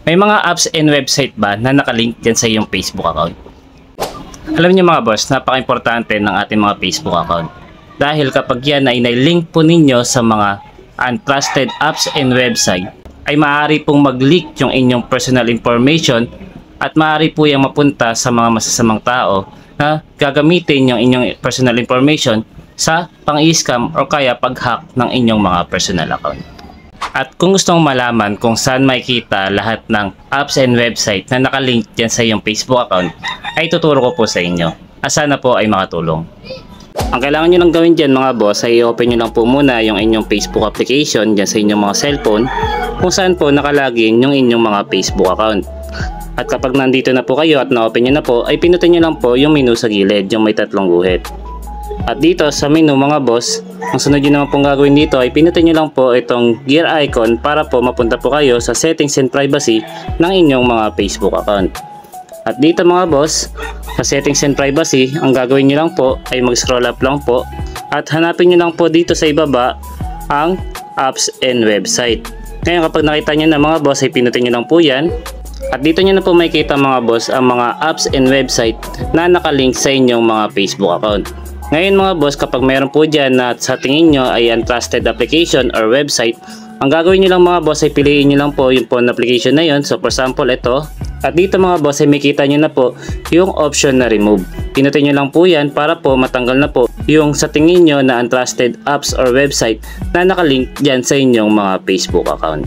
May mga apps and website ba na nakalink dyan sa iyong Facebook account? Alam niyo mga boss, napaka-importante ng ating mga Facebook account. Dahil kapag yan ay nai-link po ninyo sa mga untrusted apps and website, ay maaari pong mag-leak yung inyong personal information at maaari po yung mapunta sa mga masasamang tao na gagamitin yung inyong personal information sa pang-scam o kaya pag-hack ng inyong mga personal account. At kung gusto mong malaman kung saan makikita lahat ng apps and website na nakalink dyan sa iyong Facebook account, ay tuturo ko po sa inyo. At sana po ay makatulong. Ang kailangan nyo lang gawin dyan mga boss ay i-open nyo lang po muna yung inyong Facebook application dyan sa inyong mga cellphone kung saan po nakalagin yung inyong mga Facebook account. At kapag nandito na po kayo at na-open nyo na po, ay pinutin nyo lang po yung menu sa gilid, yung may tatlong guhit. At dito sa menu mga boss, ang sunod nyo naman pong gagawin dito ay pinutin nyo lang po itong gear icon para po mapunta po kayo sa settings and privacy ng inyong mga Facebook account. At dito mga boss, sa settings and privacy, ang gagawin nyo lang po ay mag-scroll up lang po at hanapin nyo lang po dito sa ibaba ang apps and website. Ngayon kapag nakita nyo na mga boss ay pinutin nyo lang po yan. At dito nyo na po makikita mga boss ang mga apps and website na nakalink sa inyong mga Facebook account. Ngayon mga boss, kapag meron po dyan na sa tingin nyo ay untrusted application or website, ang gagawin nyo lang mga boss ay piliin nyo lang po yung phone application na yun. So for example ito. At dito mga boss ay makikita nyo na po yung option na remove. Pinutin nyo lang po yan para po matanggal na po yung sa tingin nyo na untrusted apps or website na nakalink dyan sa inyong mga Facebook account.